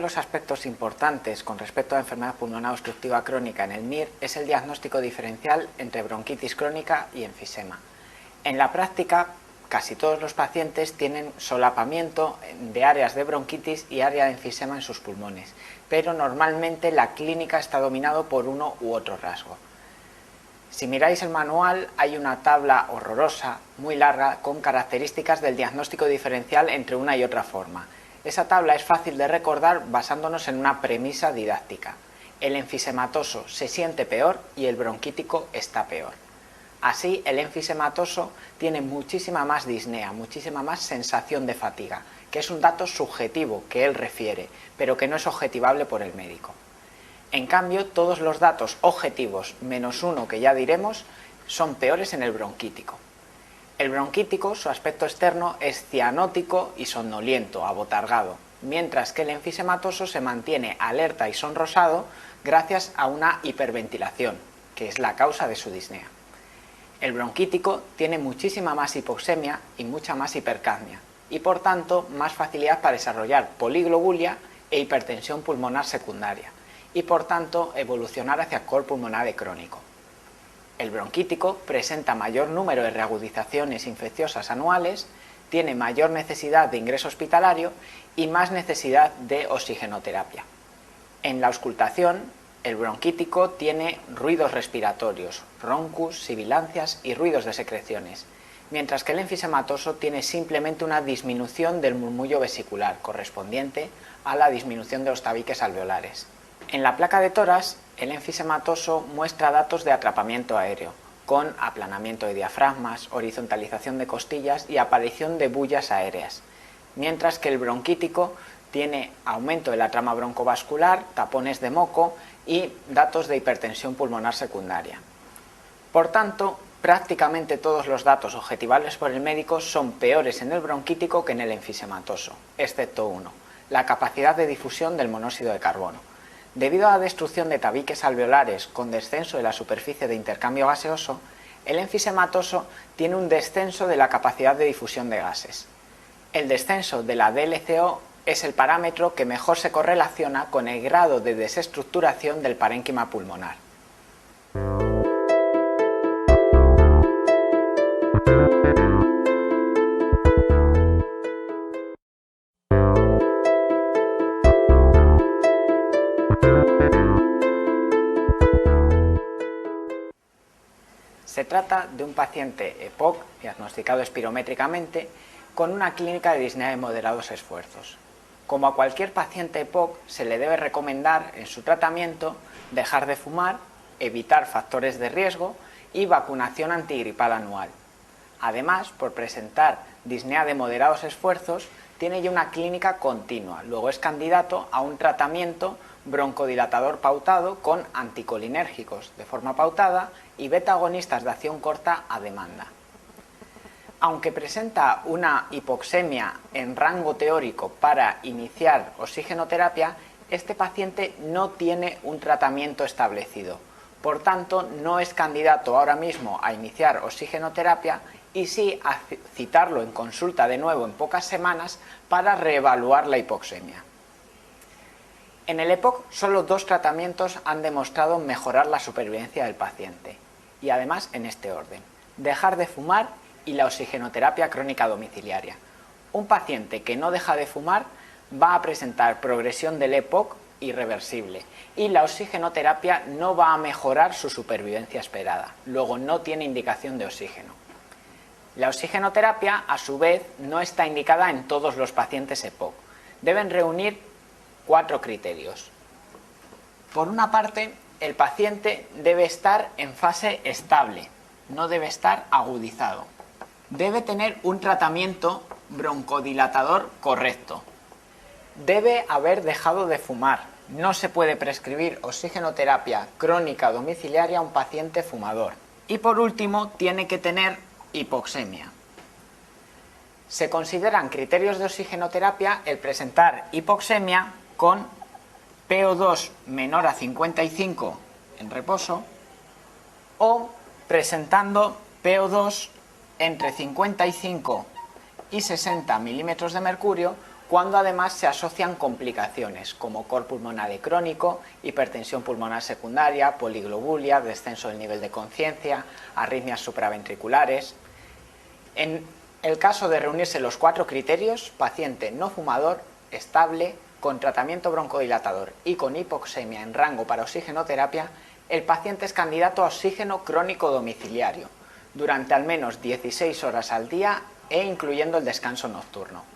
los aspectos importantes con respecto a la enfermedad pulmonar obstructiva crónica en el MIR es el diagnóstico diferencial entre bronquitis crónica y enfisema. En la práctica, casi todos los pacientes tienen solapamiento de áreas de bronquitis y área de enfisema en sus pulmones, pero normalmente la clínica está dominado por uno u otro rasgo. Si miráis el manual, hay una tabla horrorosa, muy larga, con características del diagnóstico diferencial entre una y otra forma. Esa tabla es fácil de recordar basándonos en una premisa didáctica. El enfisematoso se siente peor y el bronquítico está peor. Así, el enfisematoso tiene muchísima más disnea, muchísima más sensación de fatiga, que es un dato subjetivo que él refiere, pero que no es objetivable por el médico. En cambio, todos los datos objetivos, menos uno que ya diremos, son peores en el bronquítico. El bronquítico, su aspecto externo, es cianótico y somnoliento, abotargado, mientras que el enfisematoso se mantiene alerta y sonrosado gracias a una hiperventilación, que es la causa de su disnea. El bronquítico tiene muchísima más hipoxemia y mucha más hipercapnia, y por tanto más facilidad para desarrollar poliglobulia e hipertensión pulmonar secundaria, y por tanto evolucionar hacia cor pulmonare crónico. El bronquítico presenta mayor número de reagudizaciones infecciosas anuales, tiene mayor necesidad de ingreso hospitalario y más necesidad de oxigenoterapia. En la auscultación, el bronquítico tiene ruidos respiratorios, roncus, sibilancias y ruidos de secreciones, mientras que el enfisematoso tiene simplemente una disminución del murmullo vesicular correspondiente a la disminución de los tabiques alveolares. En la placa de tórax, el enfisematoso muestra datos de atrapamiento aéreo, con aplanamiento de diafragmas, horizontalización de costillas y aparición de bullas aéreas, mientras que el bronquítico tiene aumento de la trama broncovascular, tapones de moco y datos de hipertensión pulmonar secundaria. Por tanto, prácticamente todos los datos objetivables por el médico son peores en el bronquítico que en el enfisematoso, excepto uno, la capacidad de difusión del monóxido de carbono. Debido a la destrucción de tabiques alveolares con descenso de la superficie de intercambio gaseoso, el enfisematoso tiene un descenso de la capacidad de difusión de gases. El descenso de la DLCO es el parámetro que mejor se correlaciona con el grado de desestructuración del parénquima pulmonar. Se trata de un paciente EPOC, diagnosticado espirométricamente, con una clínica de disnea de moderados esfuerzos. Como a cualquier paciente EPOC, se le debe recomendar en su tratamiento dejar de fumar, evitar factores de riesgo y vacunación antigripal anual. Además, por presentar disnea de moderados esfuerzos, tiene ya una clínica continua, luego es candidato a un tratamiento broncodilatador pautado con anticolinérgicos de forma pautada y beta-agonistas de acción corta a demanda. Aunque presenta una hipoxemia en rango teórico para iniciar oxigenoterapia, este paciente no tiene un tratamiento establecido. Por tanto, no es candidato ahora mismo a iniciar oxigenoterapia y sí a citarlo en consulta de nuevo en pocas semanas para reevaluar la hipoxemia. En el EPOC, solo 2 tratamientos han demostrado mejorar la supervivencia del paciente, y además en este orden: dejar de fumar y la oxigenoterapia crónica domiciliaria. Un paciente que no deja de fumar va a presentar progresión del EPOC irreversible y la oxigenoterapia no va a mejorar su supervivencia esperada, luego no tiene indicación de oxígeno. La oxigenoterapia, a su vez, no está indicada en todos los pacientes EPOC. Deben reunir 4 criterios. Por una parte, el paciente debe estar en fase estable, no debe estar agudizado. Debe tener un tratamiento broncodilatador correcto. Debe haber dejado de fumar. No se puede prescribir oxigenoterapia crónica domiciliaria a un paciente fumador. Y por último, tiene que tener hipoxemia. Se consideran criterios de oxigenoterapia el presentar hipoxemia con PO2 menor a 55 en reposo o presentando PO2 entre 55 y 60 milímetros de mercurio cuando además se asocian complicaciones como cor pulmonare crónico, hipertensión pulmonar secundaria, poliglobulia, descenso del nivel de conciencia, arritmias supraventriculares. En el caso de reunirse los 4 criterios, paciente no fumador, estable, con tratamiento broncodilatador y con hipoxemia en rango para oxigenoterapia, el paciente es candidato a oxígeno crónico domiciliario durante al menos 16 horas al día e incluyendo el descanso nocturno.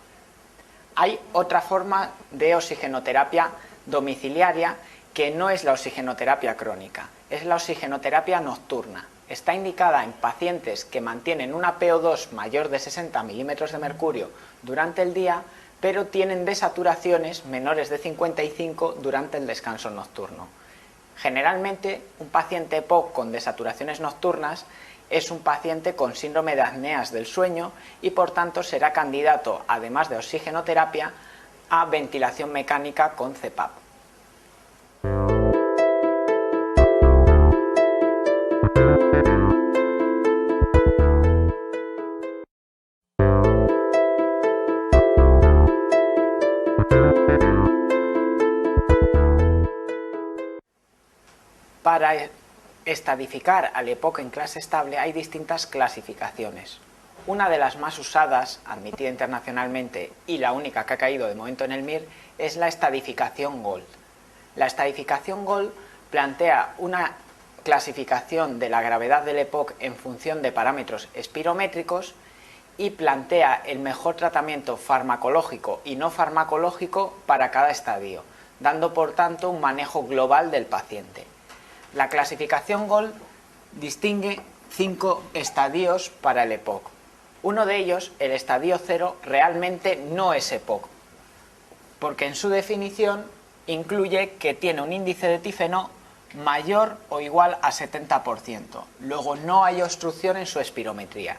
Hay otra forma de oxigenoterapia domiciliaria que no es la oxigenoterapia crónica, es la oxigenoterapia nocturna. Está indicada en pacientes que mantienen una PO2 mayor de 60 milímetros de mercurio durante el día, pero tienen desaturaciones menores de 55 durante el descanso nocturno. Generalmente, un paciente EPOC con desaturaciones nocturnas es un paciente con síndrome de apneas del sueño y por tanto será candidato, además de oxigenoterapia, a ventilación mecánica con CPAP. Para estadificar al EPOC en clase estable hay distintas clasificaciones. Una de las más usadas, admitida internacionalmente y la única que ha caído de momento en el MIR, es la estadificación GOLD. La estadificación GOLD plantea una clasificación de la gravedad del EPOC en función de parámetros espirométricos y plantea el mejor tratamiento farmacológico y no farmacológico para cada estadio, dando por tanto un manejo global del paciente. La clasificación GOLD distingue 5 estadios para el EPOC. Uno de ellos, el estadio 0, realmente no es EPOC, porque en su definición incluye que tiene un índice de tífeno mayor o igual a 70%. Luego no hay obstrucción en su espirometría.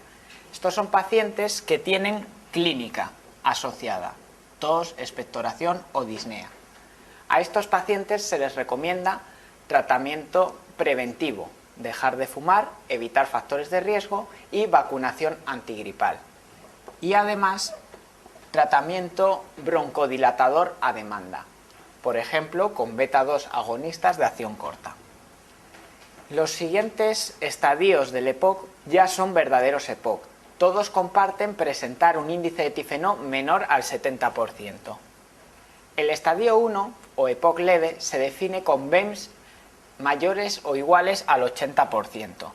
Estos son pacientes que tienen clínica asociada, tos, expectoración o disnea. A estos pacientes se les recomienda tratamiento preventivo, dejar de fumar, evitar factores de riesgo y vacunación antigripal. Y además, tratamiento broncodilatador a demanda, por ejemplo, con beta-2 agonistas de acción corta. Los siguientes estadios del EPOC ya son verdaderos EPOC. Todos comparten presentar un índice de tífeno menor al 70%. El estadio 1, o EPOC leve, se define con BEMS mayores o iguales al 80%,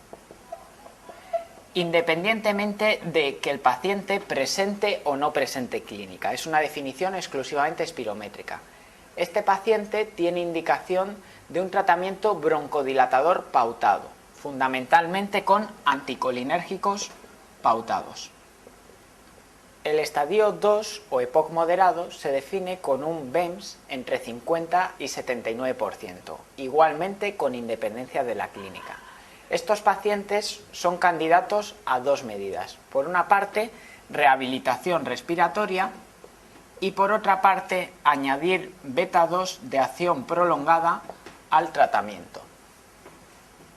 independientemente de que el paciente presente o no presente clínica. Es una definición exclusivamente espirométrica. Este paciente tiene indicación de un tratamiento broncodilatador pautado, fundamentalmente con anticolinérgicos pautados. El estadio 2 o EPOC moderado se define con un BEMS entre 50 y 79%, igualmente con independencia de la clínica. Estos pacientes son candidatos a 2 medidas. Por una parte, rehabilitación respiratoria y por otra parte, añadir beta-2 de acción prolongada al tratamiento.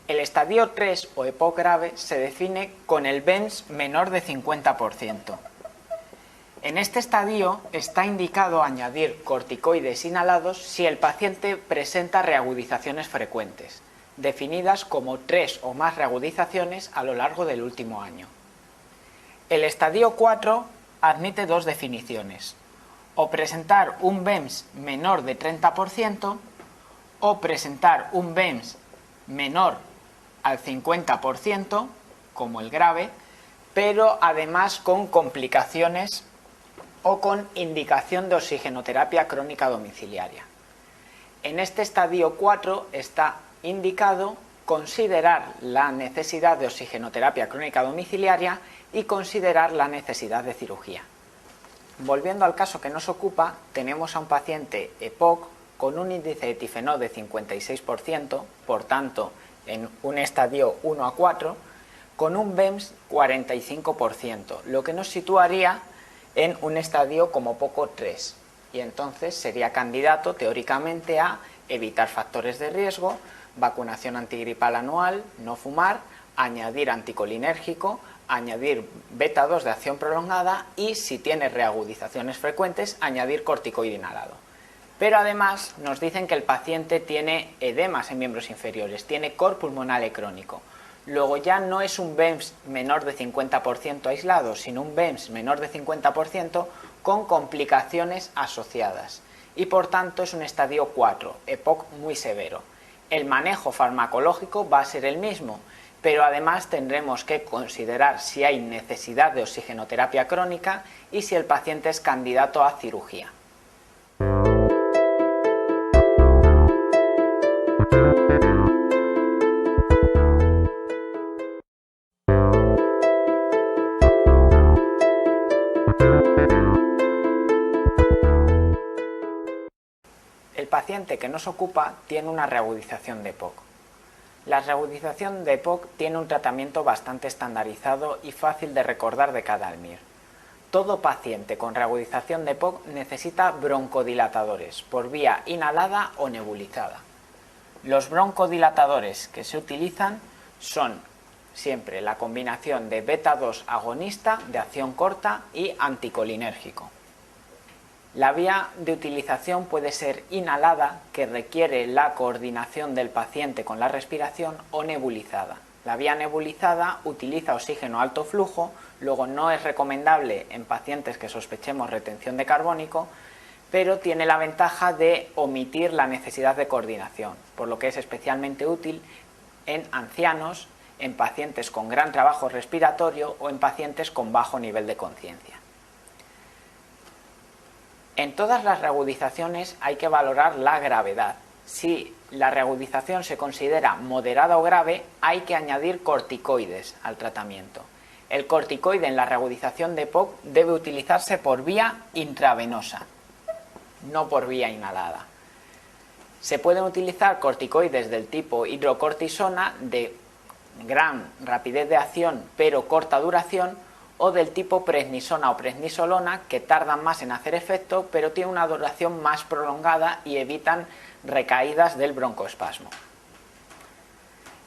El estadio 3 o EPOC grave se define con el BEMS menor de 50%. En este estadio está indicado añadir corticoides inhalados si el paciente presenta reagudizaciones frecuentes, definidas como 3 o más reagudizaciones a lo largo del último año. El estadio 4 admite 2 definiciones, o presentar un BEMS menor de 30% o presentar un BEMS menor al 50%, como el grave, pero además con complicaciones o con indicación de oxigenoterapia crónica domiciliaria. En este estadio 4 está indicado considerar la necesidad de oxigenoterapia crónica domiciliaria y considerar la necesidad de cirugía. Volviendo al caso que nos ocupa, tenemos a un paciente EPOC con un índice de tífeno de 56%, por tanto, en un estadio 1 a 4, con un BEMS 45%, lo que nos situaría en un estadio como poco 3, y entonces sería candidato teóricamente a evitar factores de riesgo, vacunación antigripal anual, no fumar, añadir anticolinérgico, añadir beta 2 de acción prolongada y, si tiene reagudizaciones frecuentes, añadir corticoide inhalado. Pero además nos dicen que el paciente tiene edemas en miembros inferiores, tiene cor pulmonale crónico. Luego ya no es un BEMS menor de 50% aislado, sino un BEMS menor de 50% con complicaciones asociadas. Y por tanto es un estadio 4, EPOC muy severo. El manejo farmacológico va a ser el mismo, pero además tendremos que considerar si hay necesidad de oxigenoterapia crónica y si el paciente es candidato a cirugía. El paciente que nos ocupa tiene una reagudización de EPOC. La reagudización de EPOC tiene un tratamiento bastante estandarizado y fácil de recordar de cada ALMIR. Todo paciente con reagudización de EPOC necesita broncodilatadores por vía inhalada o nebulizada. Los broncodilatadores que se utilizan son siempre la combinación de beta 2 agonista de acción corta y anticolinérgico. La vía de utilización puede ser inhalada, que requiere la coordinación del paciente con la respiración, o nebulizada. La vía nebulizada utiliza oxígeno alto flujo, luego no es recomendable en pacientes que sospechemos retención de carbónico, pero tiene la ventaja de omitir la necesidad de coordinación, por lo que es especialmente útil en ancianos, en pacientes con gran trabajo respiratorio o en pacientes con bajo nivel de conciencia. En todas las reagudizaciones hay que valorar la gravedad. Si la reagudización se considera moderada o grave, hay que añadir corticoides al tratamiento. El corticoide en la reagudización de EPOC debe utilizarse por vía intravenosa, no por vía inhalada. Se pueden utilizar corticoides del tipo hidrocortisona de gran rapidez de acción pero corta duración, o del tipo prednisona o prednisolona, que tardan más en hacer efecto pero tienen una duración más prolongada y evitan recaídas del broncoespasmo.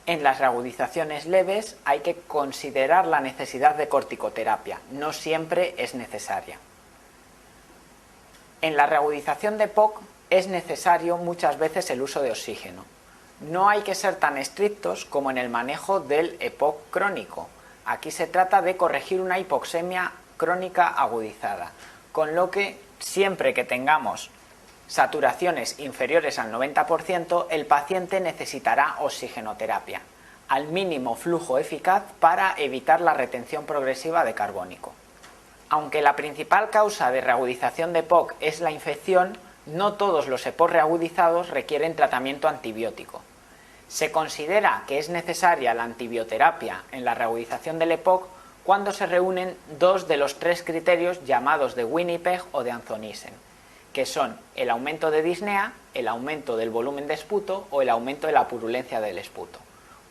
En las reagudizaciones leves hay que considerar la necesidad de corticoterapia, no siempre es necesaria. En la reagudización de EPOC es necesario muchas veces el uso de oxígeno. No hay que ser tan estrictos como en el manejo del EPOC crónico. Aquí se trata de corregir una hipoxemia crónica agudizada, con lo que siempre que tengamos saturaciones inferiores al 90%, el paciente necesitará oxigenoterapia, al mínimo flujo eficaz para evitar la retención progresiva de carbónico. Aunque la principal causa de reagudización de EPOC es la infección, no todos los EPOC reagudizados requieren tratamiento antibiótico. Se considera que es necesaria la antibioterapia en la reagudización del EPOC cuando se reúnen dos de los tres criterios llamados de Winnipeg o de Anthonissen, que son el aumento de disnea, el aumento del volumen de esputo o el aumento de la purulencia del esputo.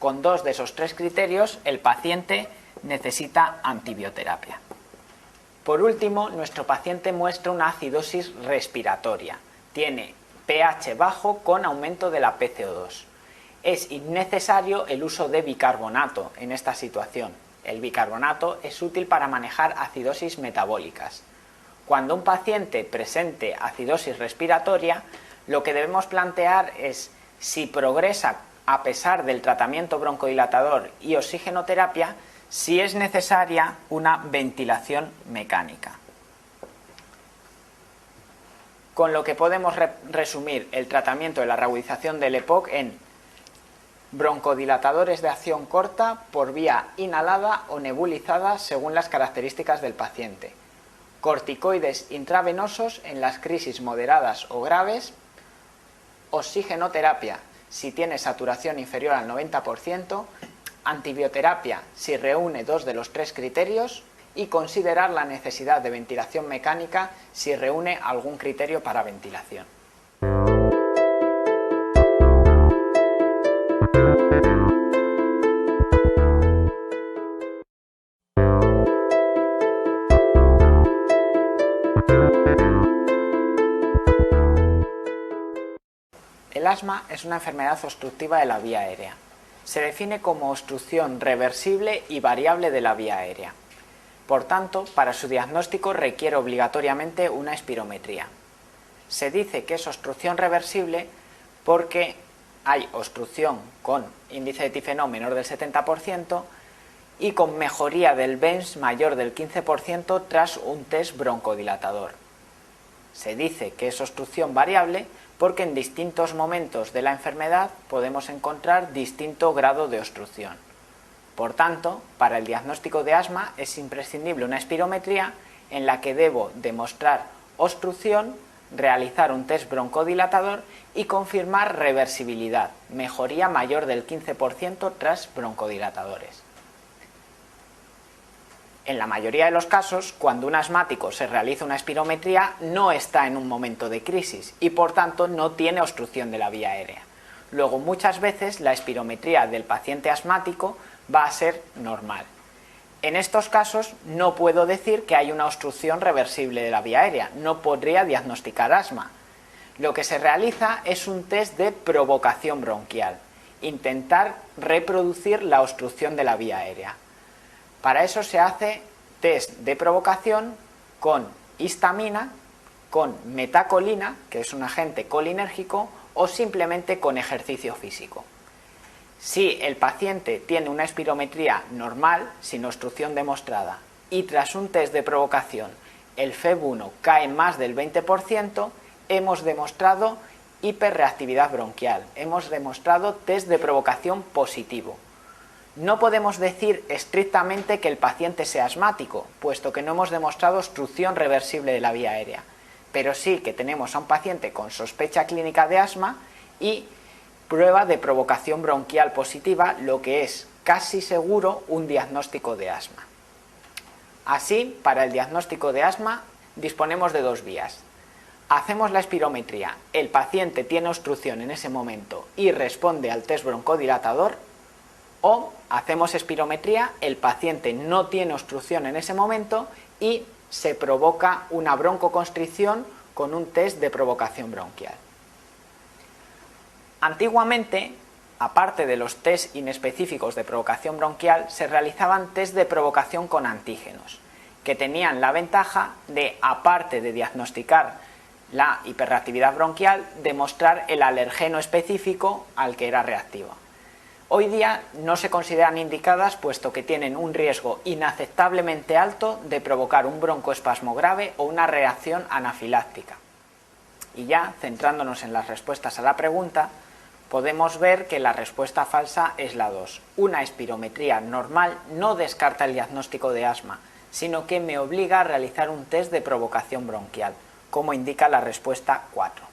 Con dos de esos tres criterios, el paciente necesita antibioterapia. Por último, nuestro paciente muestra una acidosis respiratoria. Tiene pH bajo con aumento de la PCO2. Es innecesario el uso de bicarbonato en esta situación. El bicarbonato es útil para manejar acidosis metabólicas. Cuando un paciente presente acidosis respiratoria, lo que debemos plantear es si progresa a pesar del tratamiento broncodilatador y oxigenoterapia, si es necesaria una ventilación mecánica. Con lo que podemos resumir el tratamiento de la reagudización del EPOC en broncodilatadores de acción corta por vía inhalada o nebulizada según las características del paciente, corticoides intravenosos en las crisis moderadas o graves, oxigenoterapia si tiene saturación inferior al 90%, antibioterapia si reúne dos de los tres criterios y considerar la necesidad de ventilación mecánica si reúne algún criterio para ventilación. El asma es una enfermedad obstructiva de la vía aérea. se define como obstrucción reversible y variable de la vía aérea. Por tanto, para su diagnóstico requiere obligatoriamente una espirometría. Se dice que es obstrucción reversible porque hay obstrucción con índice de tifenol menor del 70% y con mejoría del BENS mayor del 15% tras un test broncodilatador. Se dice que es obstrucción variable porque en distintos momentos de la enfermedad podemos encontrar distinto grado de obstrucción. Por tanto, para el diagnóstico de asma es imprescindible una espirometría en la que debo demostrar obstrucción, realizar un test broncodilatador y confirmar reversibilidad, mejoría mayor del 15% tras broncodilatadores. En la mayoría de los casos, cuando un asmático se realiza una espirometría, no está en un momento de crisis y por tanto no tiene obstrucción de la vía aérea. Luego, muchas veces la espirometría del paciente asmático va a ser normal. En estos casos no puedo decir que hay una obstrucción reversible de la vía aérea, no podría diagnosticar asma. Lo que se realiza es un test de provocación bronquial, intentar reproducir la obstrucción de la vía aérea. Para eso se hace test de provocación con histamina, con metacolina, que es un agente colinérgico, o simplemente con ejercicio físico. Si el paciente tiene una espirometría normal, sin obstrucción demostrada, y tras un test de provocación el FEV1 cae más del 20%, hemos demostrado hiperreactividad bronquial, hemos demostrado test de provocación positivo. No podemos decir estrictamente que el paciente sea asmático, puesto que no hemos demostrado obstrucción reversible de la vía aérea, pero sí que tenemos a un paciente con sospecha clínica de asma y prueba de provocación bronquial positiva, lo que es casi seguro un diagnóstico de asma. Así, para el diagnóstico de asma disponemos de dos vías. Hacemos la espirometría, el paciente tiene obstrucción en ese momento y responde al test broncodilatador, o hacemos espirometría, el paciente no tiene obstrucción en ese momento y se provoca una broncoconstricción con un test de provocación bronquial. Antiguamente, aparte de los test inespecíficos de provocación bronquial, se realizaban test de provocación con antígenos, que tenían la ventaja de, aparte de diagnosticar la hiperreactividad bronquial, demostrar el alergeno específico al que era reactivo. Hoy día no se consideran indicadas puesto que tienen un riesgo inaceptablemente alto de provocar un broncoespasmo grave o una reacción anafiláctica. Y ya, centrándonos en las respuestas a la pregunta, podemos ver que la respuesta falsa es la 2. Una espirometría normal no descarta el diagnóstico de asma, sino que me obliga a realizar un test de provocación bronquial, como indica la respuesta 4.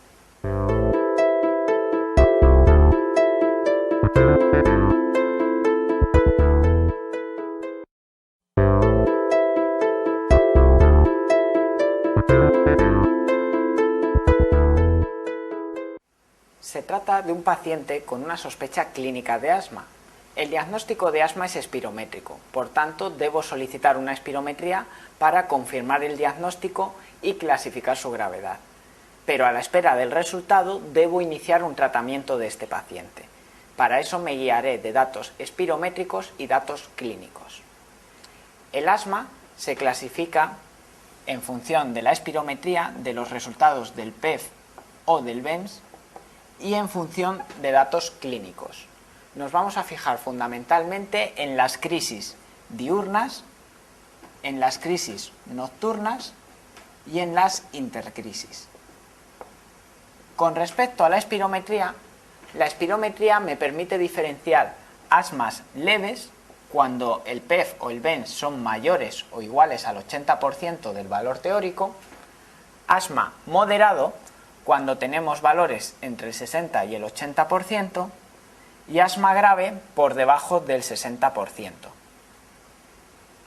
Se trata de un paciente con una sospecha clínica de asma. El diagnóstico de asma es espirométrico, por tanto debo solicitar una espirometría para confirmar el diagnóstico y clasificar su gravedad. Pero a la espera del resultado debo iniciar un tratamiento de este paciente. Para eso me guiaré de datos espirométricos y datos clínicos. El asma se clasifica en función de la espirometría, de los resultados del PEF o del BENS, y en función de datos clínicos. Nos vamos a fijar fundamentalmente en las crisis diurnas, en las crisis nocturnas y en las intercrisis. Con respecto a la espirometría me permite diferenciar asmas leves cuando el PEF o el BENS son mayores o iguales al 80% del valor teórico, asma moderado cuando tenemos valores entre el 60 y el 80%, y asma grave por debajo del 60%.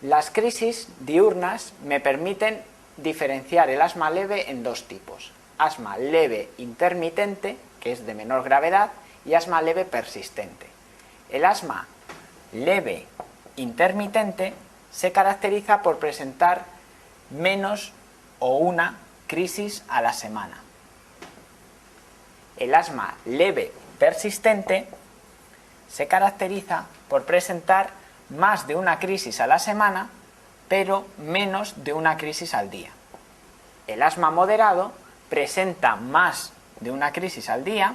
Las crisis diurnas me permiten diferenciar el asma leve en dos tipos: asma leve intermitente, que es de menor gravedad, y asma leve persistente. El asma leve intermitente se caracteriza por presentar menos o una crisis a la semana. El asma leve persistente se caracteriza por presentar más de una crisis a la semana, pero menos de una crisis al día. El asma moderado presenta más de una crisis al día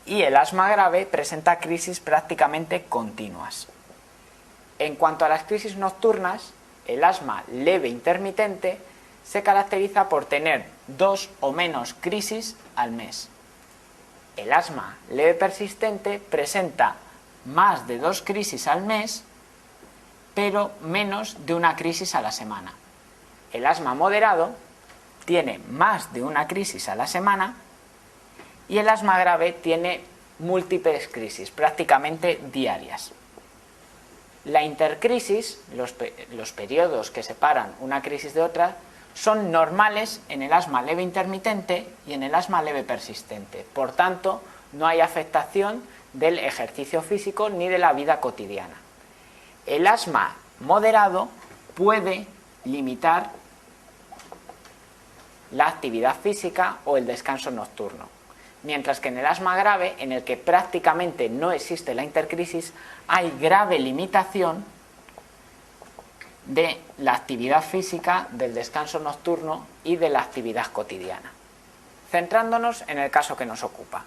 y el asma grave presenta crisis prácticamente continuas. En cuanto a las crisis nocturnas, el asma leve intermitente se caracteriza por tener 2 o menos crisis al mes. El asma leve persistente presenta más de 2 crisis al mes, pero menos de una crisis a la semana. El asma moderado tiene más de una crisis a la semana y el asma grave tiene múltiples crisis, prácticamente diarias. La intercrisis, los periodos que separan una crisis de otra, son normales en el asma leve intermitente y en el asma leve persistente. Por tanto, no hay afectación del ejercicio físico ni de la vida cotidiana. El asma moderado puede limitar la actividad física o el descanso nocturno, mientras que en el asma grave, en el que prácticamente no existe la intercrisis, hay grave limitación de la actividad física, del descanso nocturno y de la actividad cotidiana. Centrándonos en el caso que nos ocupa.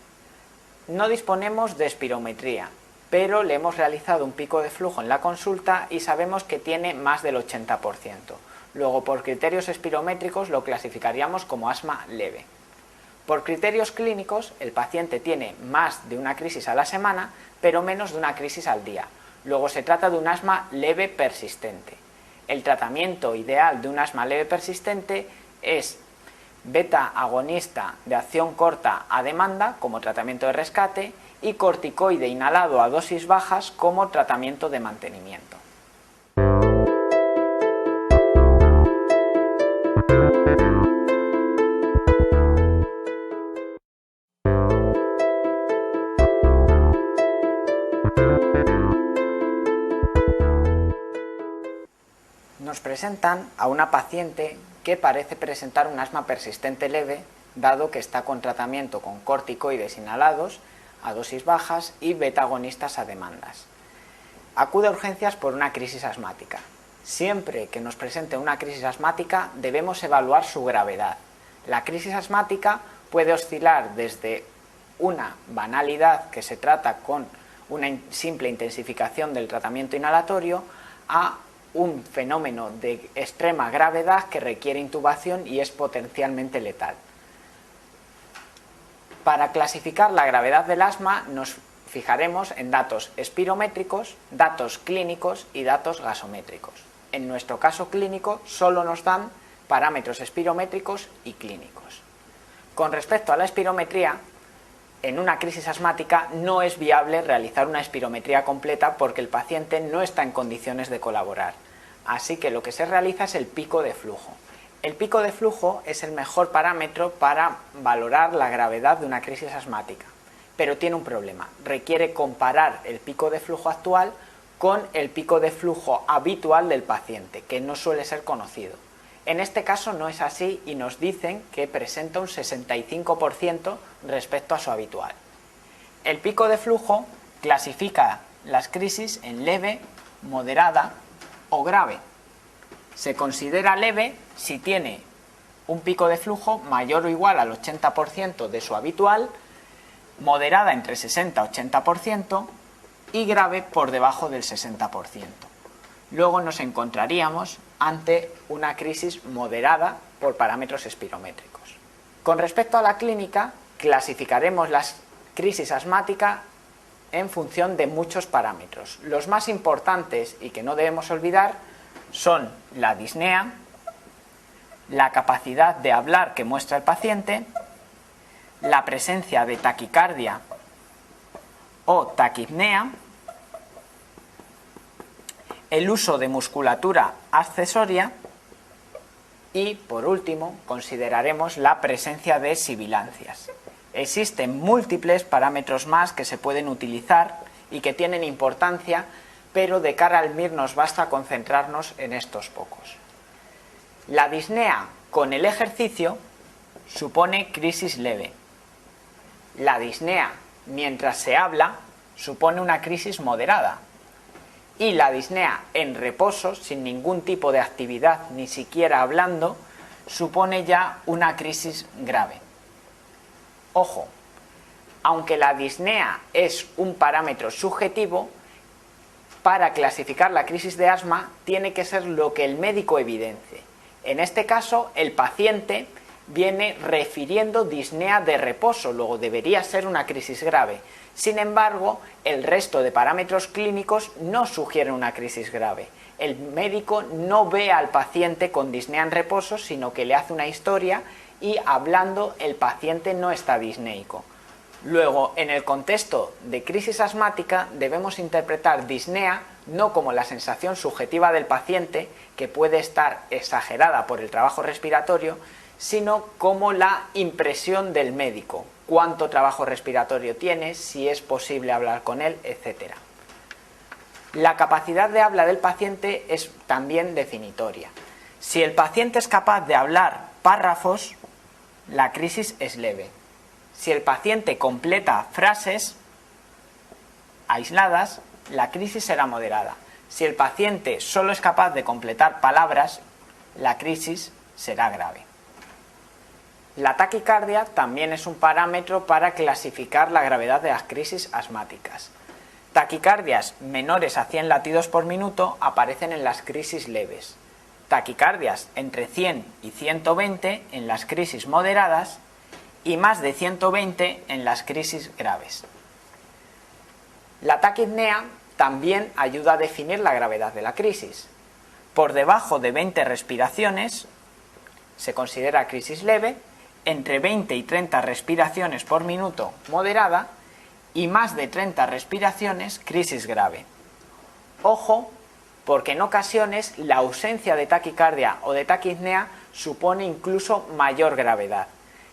No disponemos de espirometría, pero le hemos realizado un pico de flujo en la consulta y sabemos que tiene más del 80%. Luego, por criterios espirométricos, lo clasificaríamos como asma leve. Por criterios clínicos, el paciente tiene más de una crisis a la semana, pero menos de una crisis al día. Luego se trata de un asma leve persistente. El tratamiento ideal de un asma leve persistente es beta agonista de acción corta a demanda como tratamiento de rescate y corticoide inhalado a dosis bajas como tratamiento de mantenimiento. Nos presentan a una paciente que parece presentar un asma persistente leve, dado que está con tratamiento con corticoides inhalados a dosis bajas y beta-agonistas a demandas. Acude a urgencias por una crisis asmática. Siempre que nos presente una crisis asmática debemos evaluar su gravedad. La crisis asmática puede oscilar desde una banalidad que se trata con una simple intensificación del tratamiento inhalatorio a un fenómeno de extrema gravedad que requiere intubación y es potencialmente letal. Para clasificar la gravedad del asma nos fijaremos en datos espirométricos, datos clínicos y datos gasométricos. En nuestro caso clínico solo nos dan parámetros espirométricos y clínicos. Con respecto a la espirometría, en una crisis asmática no es viable realizar una espirometría completa porque el paciente no está en condiciones de colaborar. Así que lo que se realiza es el pico de flujo. El pico de flujo es el mejor parámetro para valorar la gravedad de una crisis asmática, pero tiene un problema. Requiere comparar el pico de flujo actual con el pico de flujo habitual del paciente, que no suele ser conocido. En este caso no es así y nos dicen que presenta un 65% respecto a su habitual. El pico de flujo clasifica las crisis en leve, moderada o grave. Se considera leve si tiene un pico de flujo mayor o igual al 80% de su habitual, moderada entre 60 y 80% y grave por debajo del 60%. Luego nos encontraríamos ante una crisis moderada por parámetros espirométricos. Con respecto a la clínica, clasificaremos las crisis asmáticas en función de muchos parámetros. Los más importantes y que no debemos olvidar son la disnea, la capacidad de hablar que muestra el paciente, la presencia de taquicardia o taquipnea, el uso de musculatura accesoria y, por último, consideraremos la presencia de sibilancias. Existen múltiples parámetros más que se pueden utilizar y que tienen importancia, pero de cara al MIR nos basta concentrarnos en estos pocos. La disnea con el ejercicio supone crisis leve. La disnea mientras se habla supone una crisis moderada. Y la disnea en reposo, sin ningún tipo de actividad, ni siquiera hablando, supone ya una crisis grave. Ojo, aunque la disnea es un parámetro subjetivo, para clasificar la crisis de asma tiene que ser lo que el médico evidencie. En este caso, el paciente viene refiriendo disnea de reposo, luego debería ser una crisis grave. Sin embargo, el resto de parámetros clínicos no sugieren una crisis grave. El médico no ve al paciente con disnea en reposo, sino que le hace una historia y hablando el paciente no está disneico. Luego, en el contexto de crisis asmática, debemos interpretar disnea no como la sensación subjetiva del paciente, que puede estar exagerada por el trabajo respiratorio, sino como la impresión del médico, cuánto trabajo respiratorio tiene, si es posible hablar con él, etc. La capacidad de habla del paciente es también definitoria. Si el paciente es capaz de hablar párrafos, la crisis es leve. Si el paciente completa frases aisladas, la crisis será moderada. Si el paciente solo es capaz de completar palabras, la crisis será grave. La taquicardia también es un parámetro para clasificar la gravedad de las crisis asmáticas. Taquicardias menores a 100 latidos por minuto aparecen en las crisis leves. Taquicardias entre 100 y 120 en las crisis moderadas y más de 120 en las crisis graves. La taquipnea también ayuda a definir la gravedad de la crisis. Por debajo de 20 respiraciones se considera crisis leve, entre 20 y 30 respiraciones por minuto moderada y más de 30 respiraciones crisis grave. Ojo, porque en ocasiones la ausencia de taquicardia o de taquipnea supone incluso mayor gravedad.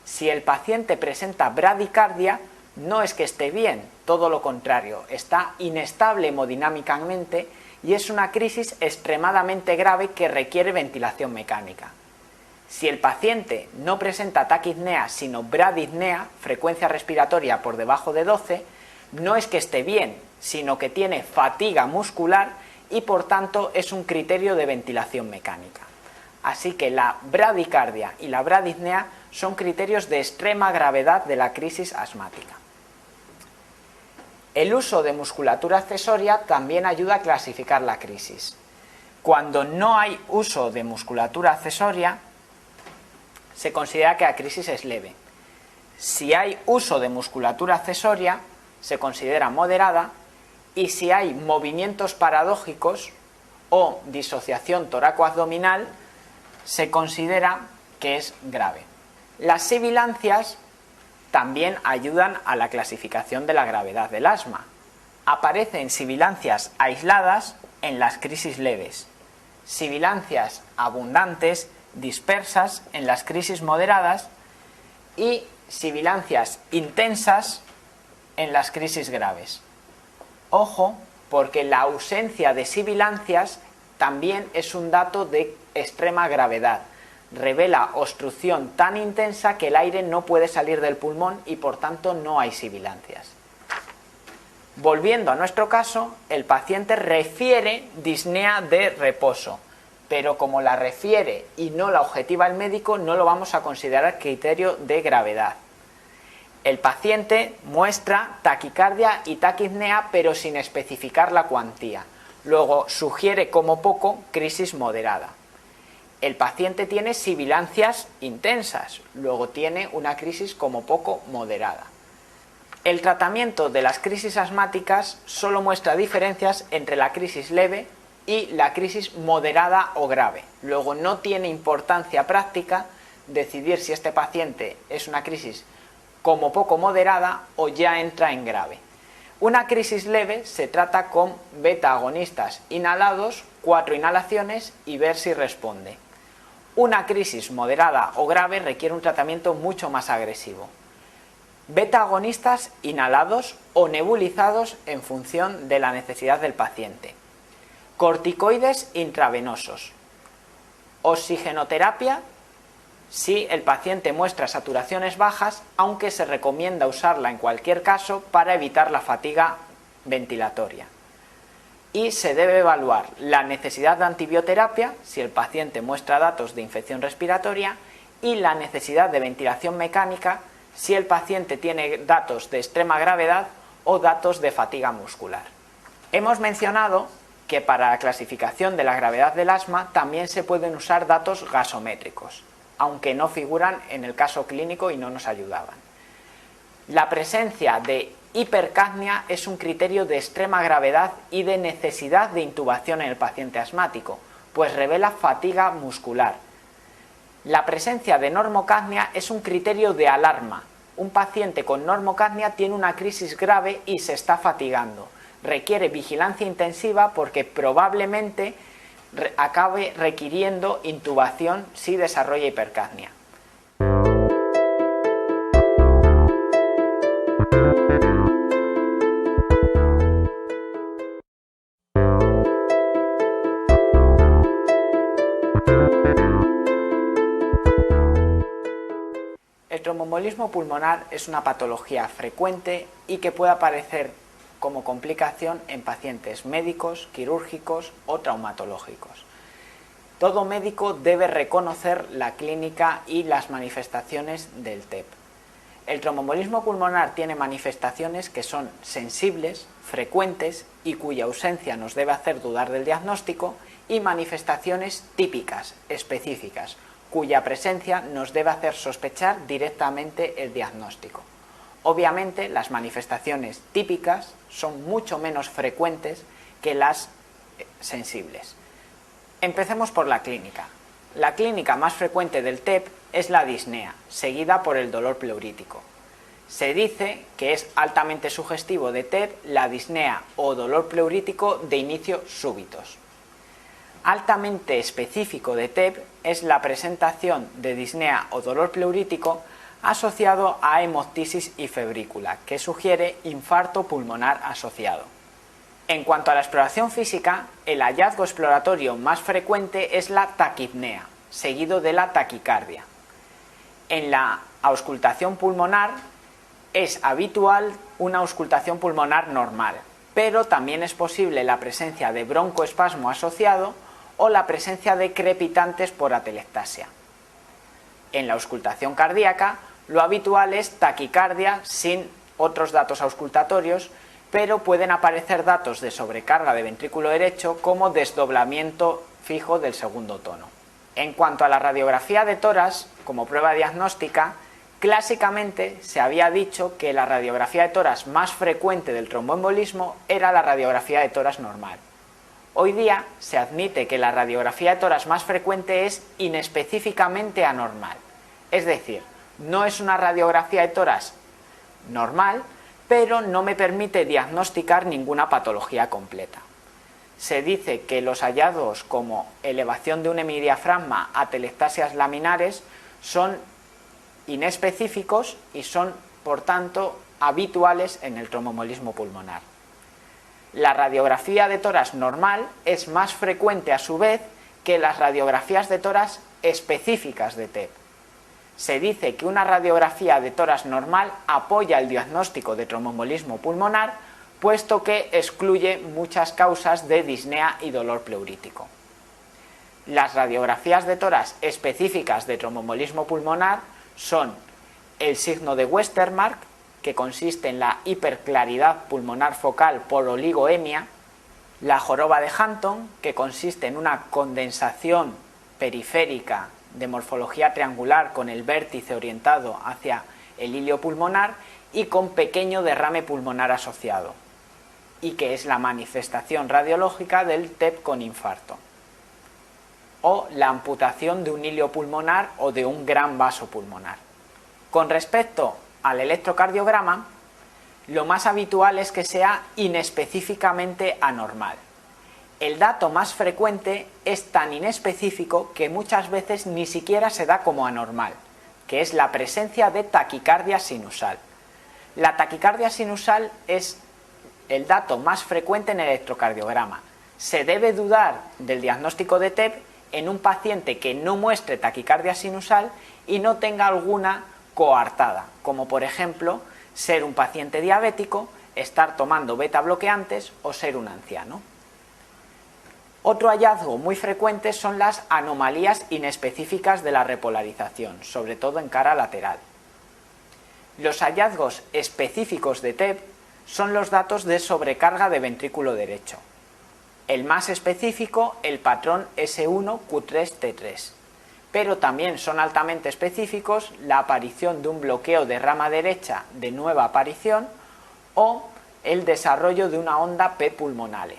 Si el paciente presenta bradicardia, no es que esté bien, todo lo contrario, está inestable hemodinámicamente y es una crisis extremadamente grave que requiere ventilación mecánica. Si el paciente no presenta taquipnea sino bradipnea, frecuencia respiratoria por debajo de 12, no es que esté bien, sino que tiene fatiga muscular y por tanto es un criterio de ventilación mecánica. Así que la bradicardia y la bradipnea son criterios de extrema gravedad de la crisis asmática. El uso de musculatura accesoria también ayuda a clasificar la crisis. Cuando no hay uso de musculatura accesoria, se considera que la crisis es leve. Si hay uso de musculatura accesoria, se considera moderada, y si hay movimientos paradójicos o disociación toracoabdominal, se considera que es grave. Las sibilancias también ayudan a la clasificación de la gravedad del asma. Aparecen sibilancias aisladas en las crisis leves, sibilancias abundantes, dispersas en las crisis moderadas y sibilancias intensas en las crisis graves. Ojo, porque la ausencia de sibilancias también es un dato de extrema gravedad. Revela obstrucción tan intensa que el aire no puede salir del pulmón y por tanto no hay sibilancias. Volviendo a nuestro caso, el paciente refiere disnea de reposo, pero como la refiere y no la objetiva el médico, no lo vamos a considerar criterio de gravedad. El paciente muestra taquicardia y taquipnea, pero sin especificar la cuantía. Luego sugiere como poco crisis moderada. El paciente tiene sibilancias intensas, luego tiene una crisis como poco moderada. El tratamiento de las crisis asmáticas solo muestra diferencias entre la crisis leve y la crisis moderada o grave. Luego no tiene importancia práctica decidir si este paciente es una crisis como poco moderada o ya entra en grave. Una crisis leve se trata con beta agonistas inhalados, 4 inhalaciones y ver si responde. Una crisis moderada o grave requiere un tratamiento mucho más agresivo. Beta agonistas inhalados o nebulizados en función de la necesidad del paciente. Corticoides intravenosos. Oxigenoterapia si el paciente muestra saturaciones bajas, aunque se recomienda usarla en cualquier caso para evitar la fatiga ventilatoria. Y se debe evaluar la necesidad de antibioterapia si el paciente muestra datos de infección respiratoria y la necesidad de ventilación mecánica si el paciente tiene datos de extrema gravedad o datos de fatiga muscular. Hemos mencionado que para la clasificación de la gravedad del asma también se pueden usar datos gasométricos, aunque no figuran en el caso clínico y no nos ayudaban. La presencia de hipercapnia es un criterio de extrema gravedad y de necesidad de intubación en el paciente asmático, pues revela fatiga muscular. La presencia de normocapnia es un criterio de alarma. Un paciente con normocapnia tiene una crisis grave y se está fatigando. Requiere vigilancia intensiva porque probablemente acabe requiriendo intubación si desarrolla hipercapnia. El tromboembolismo pulmonar es una patología frecuente y que puede aparecer como complicación en pacientes médicos, quirúrgicos o traumatológicos. Todo médico debe reconocer la clínica y las manifestaciones del TEP. El tromboembolismo pulmonar tiene manifestaciones que son sensibles, frecuentes y cuya ausencia nos debe hacer dudar del diagnóstico, y manifestaciones típicas, específicas, cuya presencia nos debe hacer sospechar directamente el diagnóstico. Obviamente, las manifestaciones típicas son mucho menos frecuentes que las sensibles. Empecemos por la clínica. La clínica más frecuente del TEP es la disnea, seguida por el dolor pleurítico. Se dice que es altamente sugestivo de TEP la disnea o dolor pleurítico de inicio súbitos. Altamente específico de TEP es la presentación de disnea o dolor pleurítico asociado a hemoptisis y febrícula, que sugiere infarto pulmonar asociado. En cuanto a la exploración física, el hallazgo exploratorio más frecuente es la taquipnea, seguido de la taquicardia. En la auscultación pulmonar es habitual una auscultación pulmonar normal, pero también es posible la presencia de broncoespasmo asociado o la presencia de crepitantes por atelectasia. En la auscultación cardíaca, lo habitual es taquicardia sin otros datos auscultatorios, pero pueden aparecer datos de sobrecarga de ventrículo derecho como desdoblamiento fijo del segundo tono. En cuanto a la radiografía de tórax, como prueba diagnóstica, clásicamente se había dicho que la radiografía de tórax más frecuente del tromboembolismo era la radiografía de tórax normal. Hoy día se admite que la radiografía de tórax más frecuente es inespecíficamente anormal, es decir, no es una radiografía de tórax normal, pero no me permite diagnosticar ninguna patología completa. Se dice que los hallazgos como elevación de un hemidiafragma, atelectasias laminares son inespecíficos y son, por tanto, habituales en el tromboembolismo pulmonar. La radiografía de tórax normal es más frecuente a su vez que las radiografías de tórax específicas de TEP. Se dice que una radiografía de tórax normal apoya el diagnóstico de tromboembolismo pulmonar, puesto que excluye muchas causas de disnea y dolor pleurítico. Las radiografías de tórax específicas de tromboembolismo pulmonar son el signo de Westermarck, que consiste en la hiperclaridad pulmonar focal por oligoemia, la joroba de Hampton, que consiste en una condensación periférica de morfología triangular con el vértice orientado hacia el hilio pulmonar y con pequeño derrame pulmonar asociado, y que es la manifestación radiológica del TEP con infarto, o la amputación de un hilio pulmonar o de un gran vaso pulmonar. Con respecto al electrocardiograma, lo más habitual es que sea inespecíficamente anormal. El dato más frecuente es tan inespecífico que muchas veces ni siquiera se da como anormal, que es la presencia de taquicardia sinusal. La taquicardia sinusal es el dato más frecuente en el electrocardiograma. Se debe dudar del diagnóstico de TEP en un paciente que no muestre taquicardia sinusal y no tenga alguna coartada, como por ejemplo ser un paciente diabético, estar tomando beta bloqueantes o ser un anciano. Otro hallazgo muy frecuente son las anomalías inespecíficas de la repolarización, sobre todo en cara lateral. Los hallazgos específicos de TEP son los datos de sobrecarga de ventrículo derecho. El más específico, el patrón S1Q3T3. Pero también son altamente específicos la aparición de un bloqueo de rama derecha de nueva aparición o el desarrollo de una onda P pulmonale.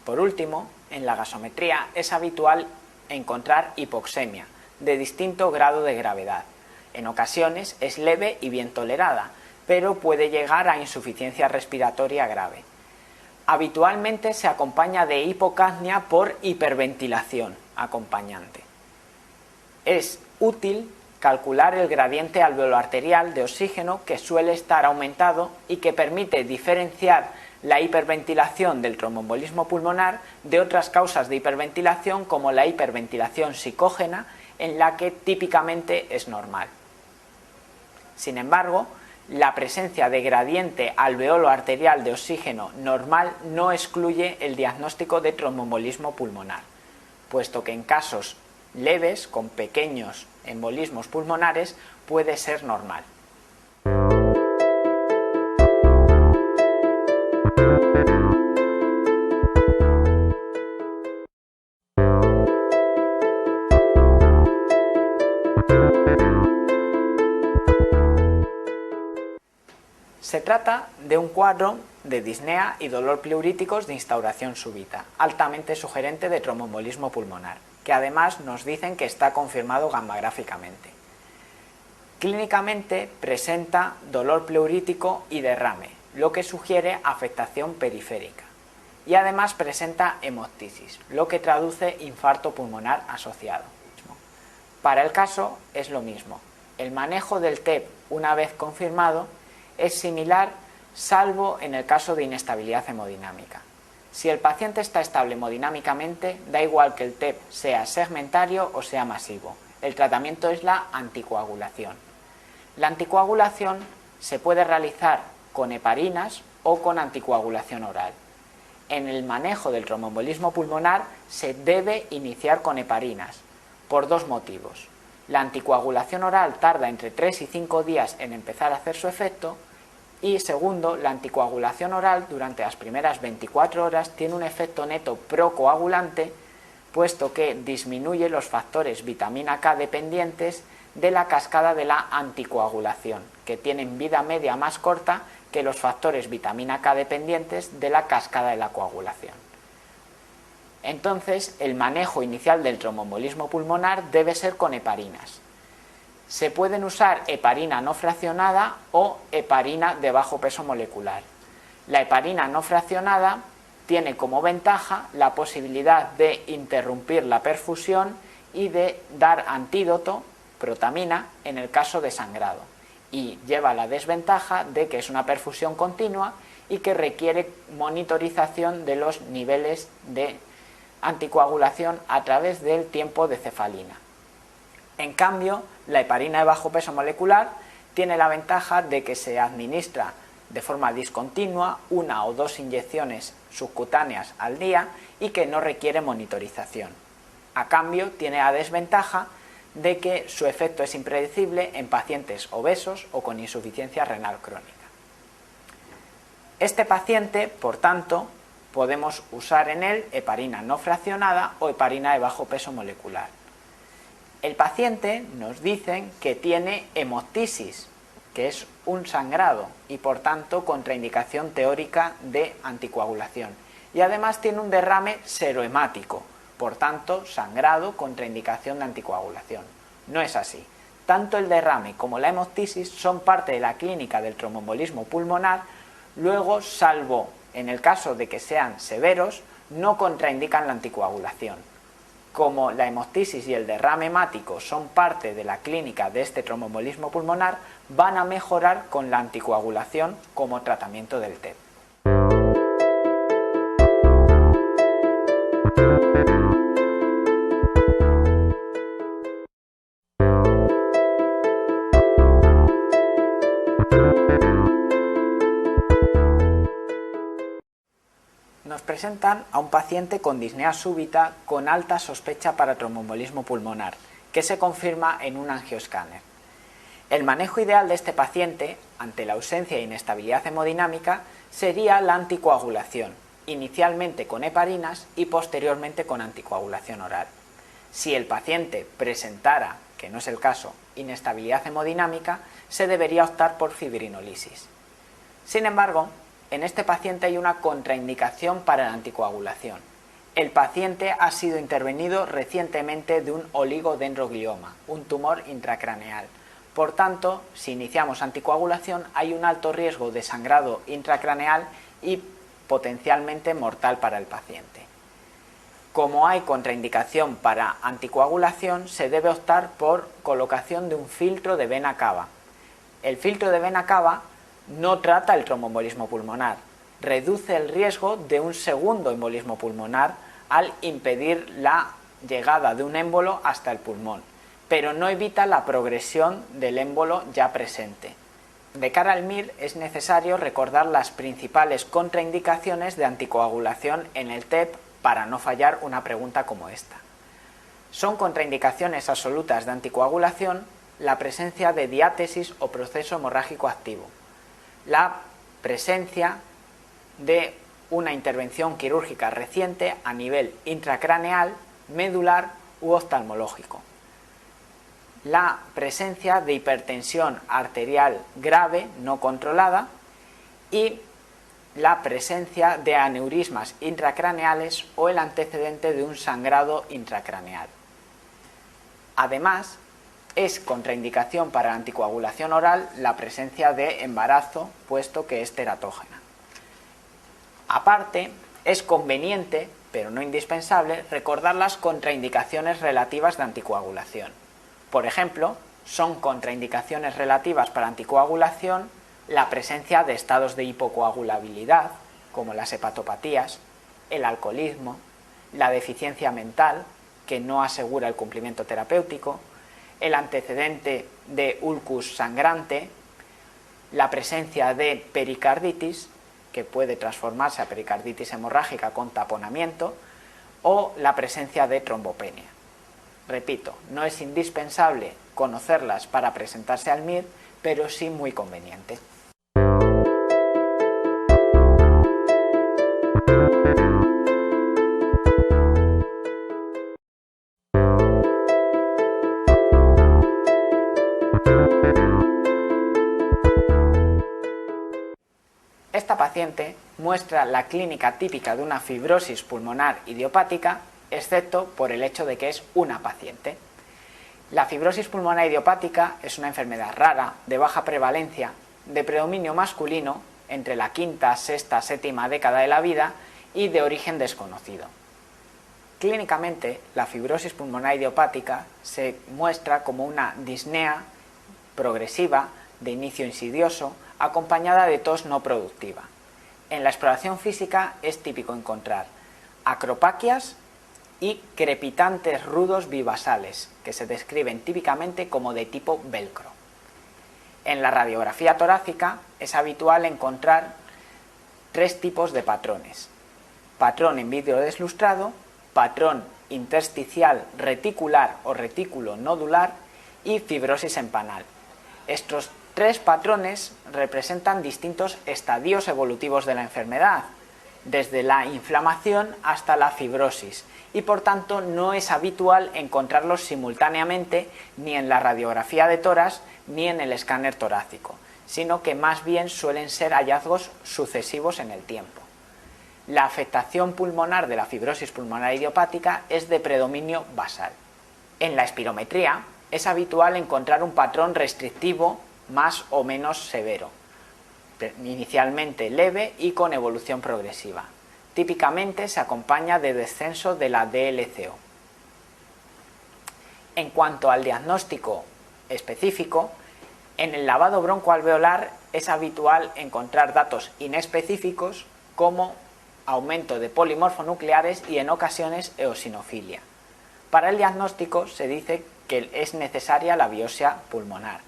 Por último, en la gasometría es habitual encontrar hipoxemia de distinto grado de gravedad. En ocasiones es leve y bien tolerada, pero puede llegar a insuficiencia respiratoria grave. Habitualmente se acompaña de hipocapnia por hiperventilación acompañante. Es útil calcular el gradiente alveolo-arterial de oxígeno, que suele estar aumentado y que permite diferenciar la hiperventilación del tromboembolismo pulmonar de otras causas de hiperventilación, como la hiperventilación psicógena, en la que típicamente es normal. Sin embargo, la presencia de gradiente alveolo-arterial de oxígeno normal no excluye el diagnóstico de tromboembolismo pulmonar, puesto que en casos leves, con pequeños embolismos pulmonares, puede ser normal. Se trata de un cuadro de disnea y dolor pleuríticos de instauración súbita, altamente sugerente de tromboembolismo pulmonar, que además nos dicen que está confirmado gammagráficamente. Clínicamente presenta dolor pleurítico y derrame, lo que sugiere afectación periférica, y además presenta hemoptisis, lo que traduce infarto pulmonar asociado. Para el caso es lo mismo. El manejo del TEP, una vez confirmado, es similar, salvo en el caso de inestabilidad hemodinámica. Si el paciente está estable hemodinámicamente, da igual que el TEP sea segmentario o sea masivo. El tratamiento es la anticoagulación. La anticoagulación se puede realizar con heparinas o con anticoagulación oral. En el manejo del tromboembolismo pulmonar se debe iniciar con heparinas, por dos motivos. La anticoagulación oral tarda entre 3 y 5 días en empezar a hacer su efecto, y segundo, la anticoagulación oral durante las primeras 24 horas tiene un efecto neto procoagulante, puesto que disminuye los factores vitamina K dependientes de la cascada de la anticoagulación, que tienen vida media más corta que los factores vitamina K dependientes de la cascada de la coagulación. Entonces, el manejo inicial del tromboembolismo pulmonar debe ser con heparinas. Se pueden usar heparina no fraccionada o heparina de bajo peso molecular. La heparina no fraccionada tiene como ventaja la posibilidad de interrumpir la perfusión y de dar antídoto, protamina, en el caso de sangrado, y lleva la desventaja de que es una perfusión continua y que requiere monitorización de los niveles de anticoagulación a través del tiempo de cefalina. En cambio, la heparina de bajo peso molecular tiene la ventaja de que se administra de forma discontinua, 1 o 2 inyecciones subcutáneas al día, y que no requiere monitorización. A cambio, tiene la desventaja de que su efecto es impredecible en pacientes obesos o con insuficiencia renal crónica. Este paciente, por tanto, podemos usar en él heparina no fraccionada o heparina de bajo peso molecular. El paciente nos dicen que tiene hemoptisis, que es un sangrado y por tanto contraindicación teórica de anticoagulación. Y además tiene un derrame serohemático, por tanto sangrado, contraindicación de anticoagulación. No es así. Tanto el derrame como la hemoptisis son parte de la clínica del tromboembolismo pulmonar, luego, salvo en el caso de que sean severos, no contraindican la anticoagulación. Como la hemoptisis y el derrame hemático son parte de la clínica de este tromboembolismo pulmonar, van a mejorar con la anticoagulación como tratamiento del TEP. presentan a un paciente con disnea súbita con alta sospecha para tromboembolismo pulmonar, que se confirma en un angioescáner. El manejo ideal de este paciente, ante la ausencia e inestabilidad hemodinámica, sería la anticoagulación, inicialmente con heparinas y posteriormente con anticoagulación oral. Si el paciente presentara, que no es el caso, inestabilidad hemodinámica, se debería optar por fibrinolisis. Sin embargo, en este paciente hay una contraindicación para la anticoagulación. El paciente ha sido intervenido recientemente de un oligodendroglioma, un tumor intracraneal. Por tanto, si iniciamos anticoagulación, hay un alto riesgo de sangrado intracraneal y potencialmente mortal para el paciente. Como hay contraindicación para anticoagulación, se debe optar por colocación de un filtro de vena cava. El filtro de vena cava no trata el tromboembolismo pulmonar, reduce el riesgo de un segundo embolismo pulmonar al impedir la llegada de un émbolo hasta el pulmón, pero no evita la progresión del émbolo ya presente. De cara al MIR es necesario recordar las principales contraindicaciones de anticoagulación en el TEP para no fallar una pregunta como esta. Son contraindicaciones absolutas de anticoagulación la presencia de diátesis o proceso hemorrágico activo, la presencia de una intervención quirúrgica reciente a nivel intracraneal, medular u oftalmológico, la presencia de hipertensión arterial grave no controlada y la presencia de aneurismas intracraneales o el antecedente de un sangrado intracraneal. Además, es contraindicación para la anticoagulación oral la presencia de embarazo, puesto que es teratógena. Aparte, es conveniente, pero no indispensable, recordar las contraindicaciones relativas de anticoagulación. Por ejemplo, son contraindicaciones relativas para anticoagulación la presencia de estados de hipocoagulabilidad, como las hepatopatías, el alcoholismo, la deficiencia mental, que no asegura el cumplimiento terapéutico, el antecedente de ulcus sangrante, la presencia de pericarditis, que puede transformarse a pericarditis hemorrágica con taponamiento, o la presencia de trombopenia. Repito, no es indispensable conocerlas para presentarse al MIR, pero sí muy conveniente. Esta paciente muestra la clínica típica de una fibrosis pulmonar idiopática, excepto por el hecho de que es una paciente. La fibrosis pulmonar idiopática es una enfermedad rara, de baja prevalencia, de predominio masculino entre la quinta, sexta, séptima década de la vida y de origen desconocido. Clínicamente, la fibrosis pulmonar idiopática se muestra como una disnea progresiva de inicio insidioso, acompañada de tos no productiva. En la exploración física es típico encontrar acropaquias y crepitantes rudos bivasales, que se describen típicamente como de tipo velcro. En la radiografía torácica es habitual encontrar tres tipos de patrones: patrón en vidrio deslustrado, patrón intersticial reticular o retículo nodular y fibrosis en panal. Estos tres patrones representan distintos estadios evolutivos de la enfermedad, desde la inflamación hasta la fibrosis, y por tanto no es habitual encontrarlos simultáneamente ni en la radiografía de tórax ni en el escáner torácico, sino que más bien suelen ser hallazgos sucesivos en el tiempo. La afectación pulmonar de la fibrosis pulmonar idiopática es de predominio basal. En la espirometría es habitual encontrar un patrón restrictivo más o menos severo, inicialmente leve y con evolución progresiva. Típicamente se acompaña de descenso de la DLCO. En cuanto al diagnóstico específico, en el lavado broncoalveolar es habitual encontrar datos inespecíficos como aumento de polimorfonucleares y en ocasiones eosinofilia. Para el diagnóstico se dice que es necesaria la biopsia pulmonar.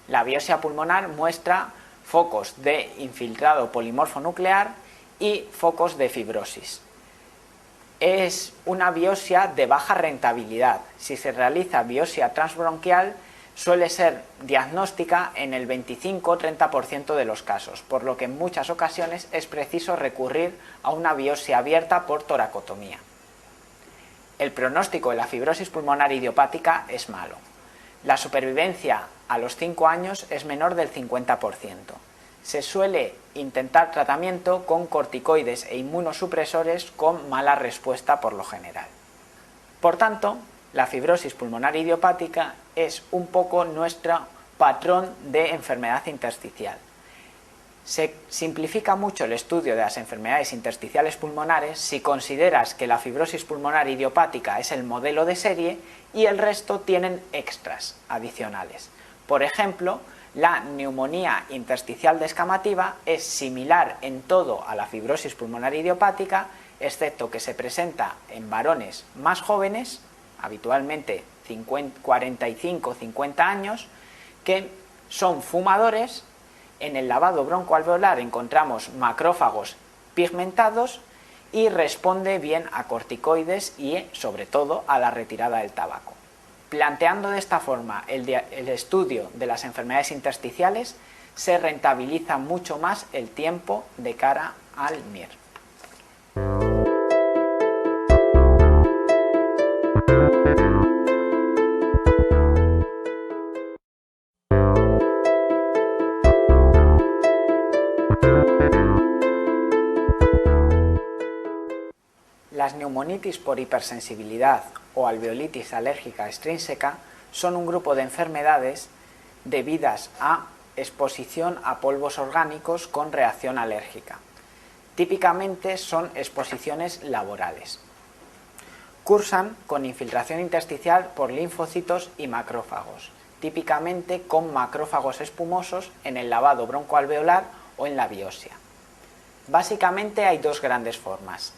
La biopsia pulmonar muestra focos de infiltrado polimorfonuclear y focos de fibrosis. Es una biopsia de baja rentabilidad. Si se realiza biopsia transbronquial, suele ser diagnóstica en el 25-30% de los casos, por lo que en muchas ocasiones es preciso recurrir a una biopsia abierta por toracotomía. El pronóstico de la fibrosis pulmonar idiopática es malo. La supervivencia a los 5 años es menor del 50%. Se suele intentar tratamiento con corticoides e inmunosupresores con mala respuesta por lo general. Por tanto, la fibrosis pulmonar idiopática es un poco nuestro patrón de enfermedad intersticial. Se simplifica mucho el estudio de las enfermedades intersticiales pulmonares si consideras que la fibrosis pulmonar idiopática es el modelo de serie y el resto tienen extras adicionales. Por ejemplo, la neumonía intersticial descamativa es similar en todo a la fibrosis pulmonar idiopática, excepto que se presenta en varones más jóvenes, habitualmente 45-50 años, que son fumadores. En el lavado broncoalveolar encontramos macrófagos pigmentados y responde bien a corticoides y, sobre todo, a la retirada del tabaco. Planteando de esta forma el estudio de las enfermedades intersticiales, se rentabiliza mucho más el tiempo de cara al MIR. Las neumonitis por hipersensibilidad o alveolitis alérgica extrínseca son un grupo de enfermedades debidas a exposición a polvos orgánicos con reacción alérgica. Típicamente son exposiciones laborales. Cursan con infiltración intersticial por linfocitos y macrófagos, típicamente con macrófagos espumosos en el lavado broncoalveolar o en la biopsia. Básicamente hay dos grandes formas: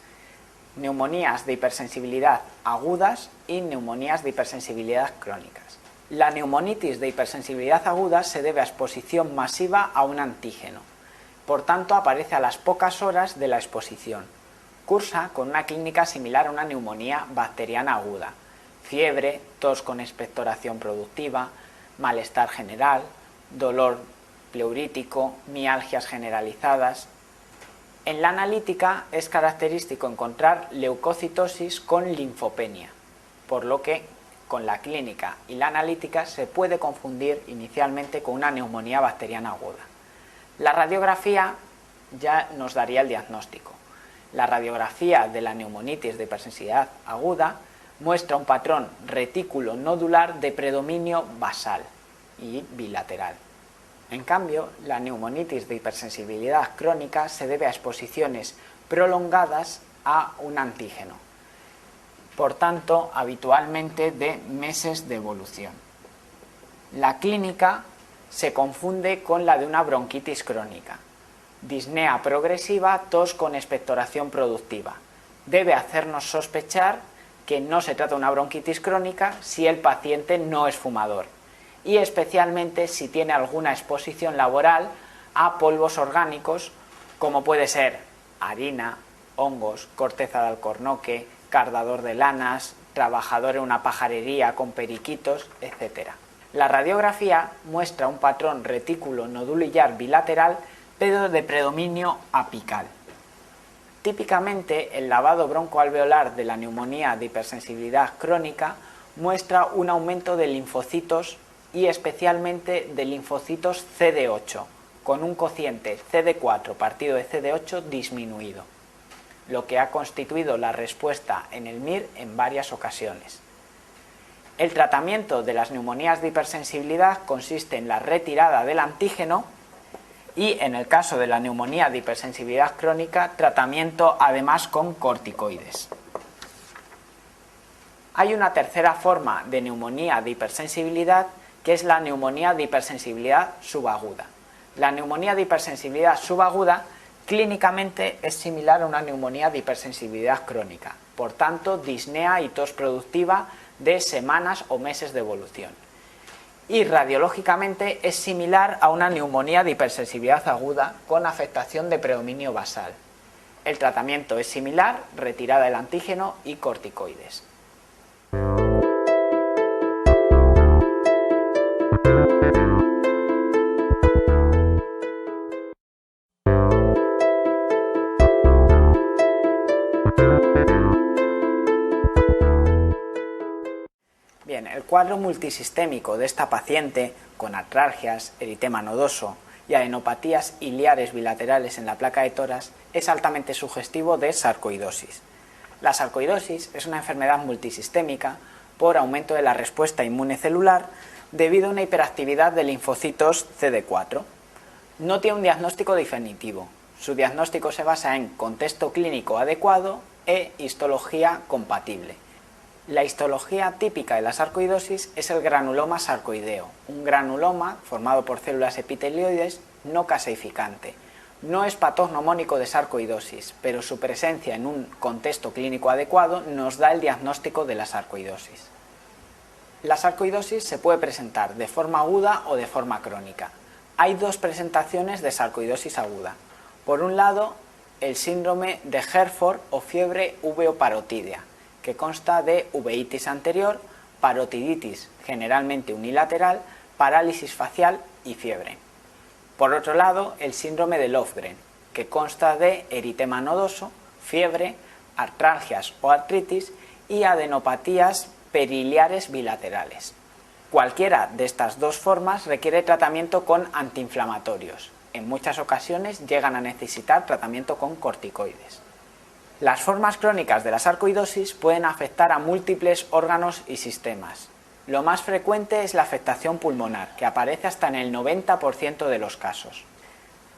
neumonías de hipersensibilidad agudas y neumonías de hipersensibilidad crónicas. La neumonitis de hipersensibilidad aguda se debe a exposición masiva a un antígeno. Por tanto, aparece a las pocas horas de la exposición. Cursa con una clínica similar a una neumonía bacteriana aguda: fiebre, tos con expectoración productiva, malestar general, dolor pleurítico, mialgias generalizadas. En la analítica es característico encontrar leucocitosis con linfopenia, por lo que con la clínica y la analítica se puede confundir inicialmente con una neumonía bacteriana aguda. La radiografía ya nos daría el diagnóstico. La radiografía de la neumonitis de hipersensibilidad aguda muestra un patrón retículo nodular de predominio basal y bilateral. En cambio, la neumonitis de hipersensibilidad crónica se debe a exposiciones prolongadas a un antígeno, por tanto, habitualmente de meses de evolución. La clínica se confunde con la de una bronquitis crónica: disnea progresiva, tos con expectoración productiva. Debe hacernos sospechar que no se trata de una bronquitis crónica si el paciente no es fumador, y especialmente si tiene alguna exposición laboral a polvos orgánicos, como puede ser harina, hongos, corteza de alcornoque, cardador de lanas, trabajador en una pajarería con periquitos, etc. La radiografía muestra un patrón retículo nodulillar bilateral, pero de predominio apical. Típicamente, el lavado broncoalveolar de la neumonía de hipersensibilidad crónica muestra un aumento de linfocitos y especialmente de linfocitos CD8, con un cociente CD4 partido de CD8 disminuido, lo que ha constituido la respuesta en el MIR en varias ocasiones. El tratamiento de las neumonías de hipersensibilidad consiste en la retirada del antígeno y, en el caso de la neumonía de hipersensibilidad crónica, tratamiento además con corticoides. Hay una tercera forma de neumonía de hipersensibilidad, que es la neumonía de hipersensibilidad subaguda. La neumonía de hipersensibilidad subaguda clínicamente es similar a una neumonía de hipersensibilidad crónica, por tanto, disnea y tos productiva de semanas o meses de evolución. Y radiológicamente es similar a una neumonía de hipersensibilidad aguda con afectación de predominio basal. El tratamiento es similar, retirada del antígeno y corticoides. Bien, el cuadro multisistémico de esta paciente, con artralgias, eritema nodoso y adenopatías iliares bilaterales en la placa de tórax, es altamente sugestivo de sarcoidosis. La sarcoidosis es una enfermedad multisistémica por aumento de la respuesta inmune celular debido a una hiperactividad de linfocitos CD4. No tiene un diagnóstico definitivo. Su diagnóstico se basa en contexto clínico adecuado e histología compatible. La histología típica de la sarcoidosis es el granuloma sarcoideo, un granuloma formado por células epitelioides no caseificante. No es patognomónico de sarcoidosis, pero su presencia en un contexto clínico adecuado nos da el diagnóstico de la sarcoidosis. La sarcoidosis se puede presentar de forma aguda o de forma crónica. Hay dos presentaciones de sarcoidosis aguda. Por un lado, el síndrome de Herford o fiebre uveoparotídea, que consta de uveitis anterior, parotiditis generalmente unilateral, parálisis facial y fiebre. Por otro lado, el síndrome de Löfgren, que consta de eritema nodoso, fiebre, artralgias o artritis y adenopatías periliares bilaterales. Cualquiera de estas dos formas requiere tratamiento con antiinflamatorios. En muchas ocasiones llegan a necesitar tratamiento con corticoides. Las formas crónicas de la sarcoidosis pueden afectar a múltiples órganos y sistemas. Lo más frecuente es la afectación pulmonar, que aparece hasta en el 90% de los casos.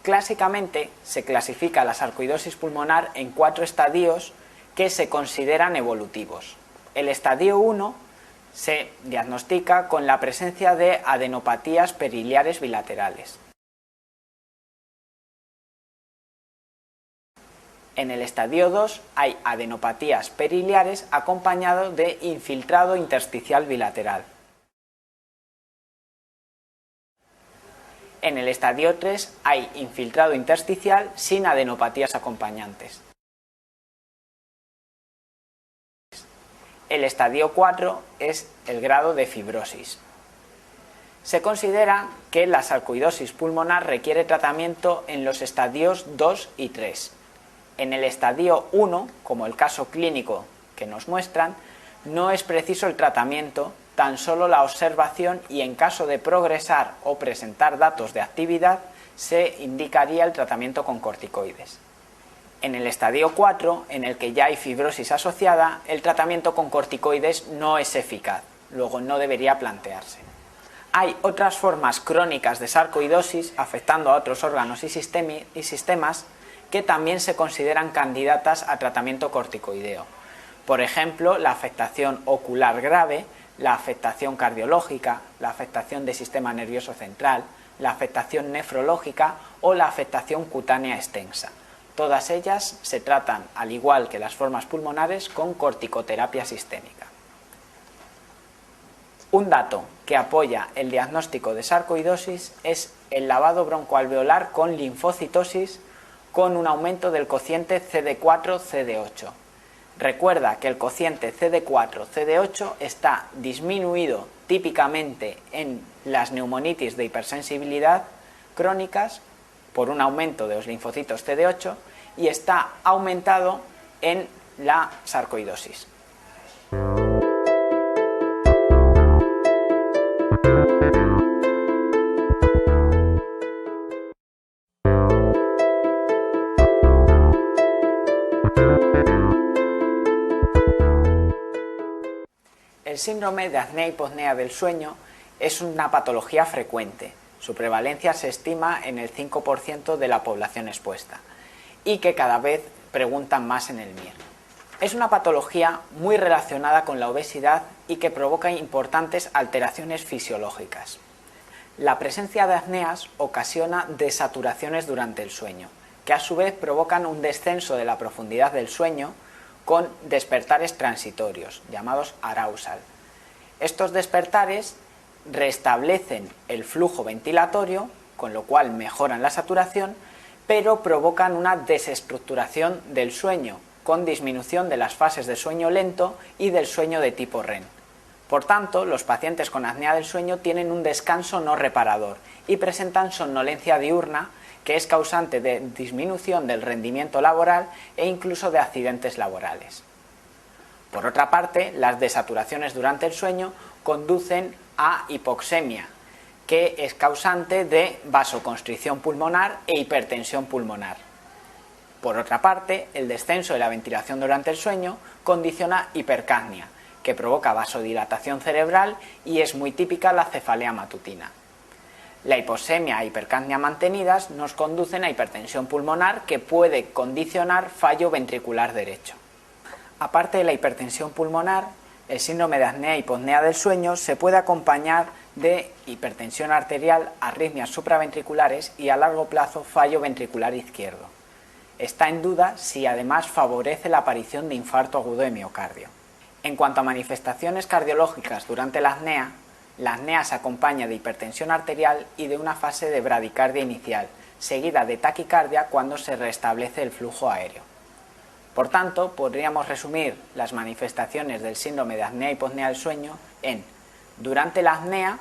Clásicamente se clasifica la sarcoidosis pulmonar en 4 estadios que se consideran evolutivos. El estadio 1 se diagnostica con la presencia de adenopatías periliares bilaterales. En el estadio 2 hay adenopatías periliares acompañado de infiltrado intersticial bilateral. En el estadio 3 hay infiltrado intersticial sin adenopatías acompañantes. El estadio 4 es el grado de fibrosis. Se considera que la sarcoidosis pulmonar requiere tratamiento en los estadios 2 y 3. En el estadio 1, como el caso clínico que nos muestran, no es preciso el tratamiento, tan solo la observación y en caso de progresar o presentar datos de actividad se indicaría el tratamiento con corticoides. En el estadio 4, en el que ya hay fibrosis asociada, el tratamiento con corticoides no es eficaz, luego no debería plantearse. Hay otras formas crónicas de sarcoidosis afectando a otros órganos y sistemas que también se consideran candidatas a tratamiento corticoideo. Por ejemplo, la afectación ocular grave, la afectación cardiológica, la afectación del sistema nervioso central, la afectación nefrológica o la afectación cutánea extensa. Todas ellas se tratan, al igual que las formas pulmonares, con corticoterapia sistémica. Un dato que apoya el diagnóstico de sarcoidosis es el lavado broncoalveolar con linfocitosis con un aumento del cociente CD4-CD8. Recuerda que el cociente CD4-CD8 está disminuido típicamente en las neumonitis de hipersensibilidad crónicas por un aumento de los linfocitos CD8 y está aumentado en la sarcoidosis. El síndrome de apnea-hipopnea del sueño es una patología frecuente. Su prevalencia se estima en el 5% de la población expuesta y que cada vez preguntan más en el MIR. Es una patología muy relacionada con la obesidad y que provoca importantes alteraciones fisiológicas. La presencia de apneas ocasiona desaturaciones durante el sueño, que a su vez provocan un descenso de la profundidad del sueño con despertares transitorios, llamados arousal. Estos despertares restablecen el flujo ventilatorio, con lo cual mejoran la saturación, pero provocan una desestructuración del sueño, con disminución de las fases de sueño lento y del sueño de tipo REM. Por tanto, los pacientes con apnea del sueño tienen un descanso no reparador y presentan somnolencia diurna, que es causante de disminución del rendimiento laboral e incluso de accidentes laborales. Por otra parte, las desaturaciones durante el sueño conducen a hipoxemia, que es causante de vasoconstricción pulmonar e hipertensión pulmonar. Por otra parte, el descenso de la ventilación durante el sueño condiciona hipercapnia, que provoca vasodilatación cerebral y es muy típica la cefalea matutina. La hipoxemia e hipercapnia mantenidas nos conducen a hipertensión pulmonar, que puede condicionar fallo ventricular derecho. Aparte de la hipertensión pulmonar, el síndrome de apnea e hipopnea del sueño se puede acompañar de hipertensión arterial, arritmias supraventriculares y a largo plazo fallo ventricular izquierdo. Está en duda si además favorece la aparición de infarto agudo de miocardio. En cuanto a manifestaciones cardiológicas durante la apnea se acompaña de hipertensión arterial y de una fase de bradicardia inicial, seguida de taquicardia cuando se restablece el flujo aéreo. Por tanto, podríamos resumir las manifestaciones del síndrome de apnea e hipopnea del sueño en: durante la apnea,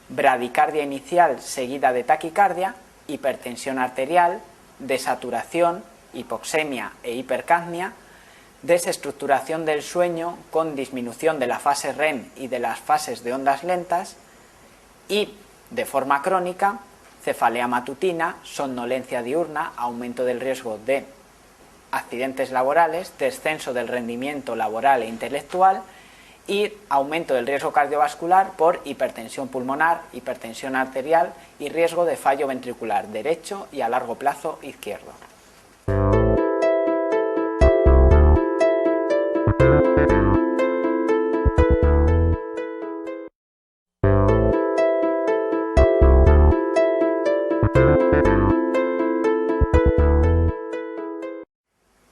bradicardia inicial seguida de taquicardia, hipertensión arterial, desaturación, hipoxemia e hipercapnia, desestructuración del sueño con disminución de la fase REM y de las fases de ondas lentas y, de forma crónica, cefalea matutina, somnolencia diurna, aumento del riesgo de accidentes laborales, descenso del rendimiento laboral e intelectual y aumento del riesgo cardiovascular por hipertensión pulmonar, hipertensión arterial y riesgo de fallo ventricular derecho y a largo plazo izquierdo.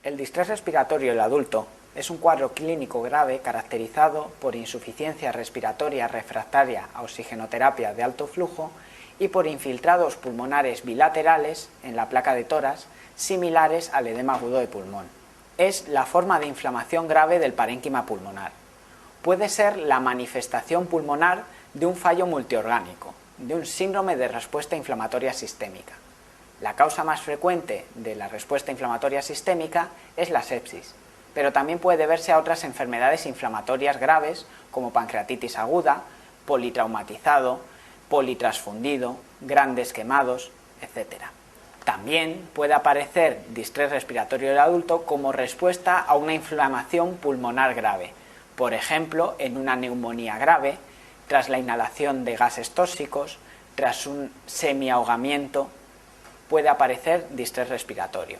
El distrés respiratorio del adulto es un cuadro clínico grave caracterizado por insuficiencia respiratoria refractaria a oxigenoterapia de alto flujo y por infiltrados pulmonares bilaterales en la placa de tórax similares al edema agudo de pulmón. Es la forma de inflamación grave del parénquima pulmonar. Puede ser la manifestación pulmonar de un fallo multiorgánico, de un síndrome de respuesta inflamatoria sistémica. La causa más frecuente de la respuesta inflamatoria sistémica es la sepsis, pero también puede deberse a otras enfermedades inflamatorias graves como pancreatitis aguda, politraumatizado, politransfundido, grandes quemados, etc. También puede aparecer distrés respiratorio del adulto como respuesta a una inflamación pulmonar grave, por ejemplo, en una neumonía grave, tras la inhalación de gases tóxicos, tras un semiahogamiento, puede aparecer distrés respiratorio.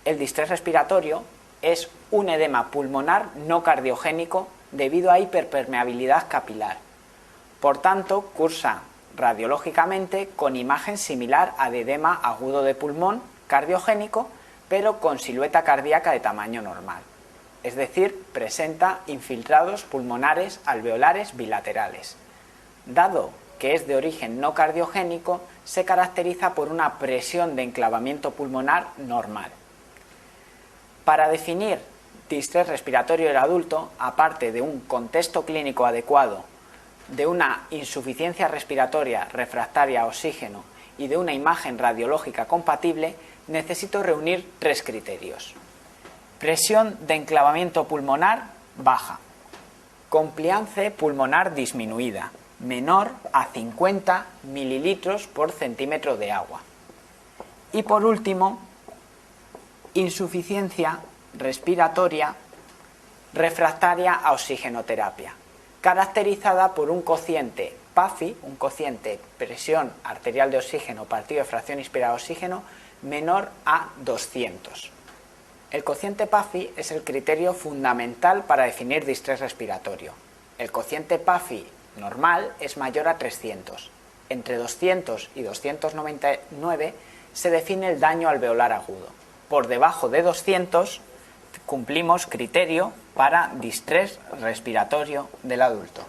El distrés respiratorio es un edema pulmonar no cardiogénico debido a hiperpermeabilidad capilar. Por tanto, cursa radiológicamente con imagen similar a de edema agudo de pulmón cardiogénico, pero con silueta cardíaca de tamaño normal. Es decir, presenta infiltrados pulmonares alveolares bilaterales. Dado que es de origen no cardiogénico, se caracteriza por una presión de enclavamiento pulmonar normal. Para definir distrés respiratorio del adulto, aparte de un contexto clínico adecuado, de una insuficiencia respiratoria refractaria a oxígeno y de una imagen radiológica compatible, necesito reunir tres criterios. Presión de enclavamiento pulmonar baja. Compliance pulmonar disminuida, menor a 50 mililitros por centímetro de agua. Y por último, insuficiencia respiratoria refractaria a oxigenoterapia, caracterizada por un cociente PAFI, un cociente presión arterial de oxígeno partido de fracción inspirada de oxígeno, menor a 200. El cociente PAFI es el criterio fundamental para definir distrés respiratorio. El cociente PAFI normal es mayor a 300. Entre 200 y 299 se define el daño alveolar agudo. Por debajo de 200 cumplimos criterio para distrés respiratorio del adulto.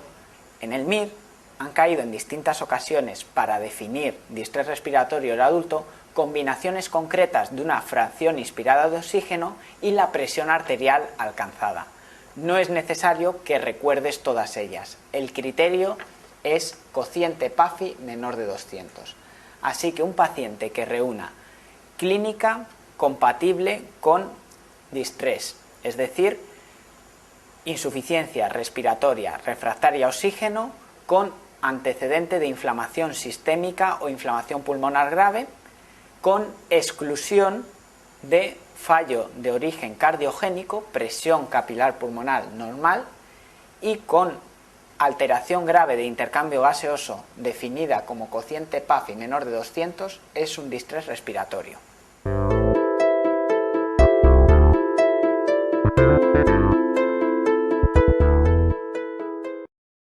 En el MIR han caído en distintas ocasiones para definir distrés respiratorio del adulto combinaciones concretas de una fracción inspirada de oxígeno y la presión arterial alcanzada. No es necesario que recuerdes todas ellas. El criterio es cociente PAFI menor de 200. Así que un paciente que reúna clínica compatible con distrés, es decir, insuficiencia respiratoria refractaria a oxígeno con antecedente de inflamación sistémica o inflamación pulmonar grave, con exclusión de fallo de origen cardiogénico, presión capilar pulmonar normal y con alteración grave de intercambio gaseoso definida como cociente PAFI menor de 200, es un distrés respiratorio.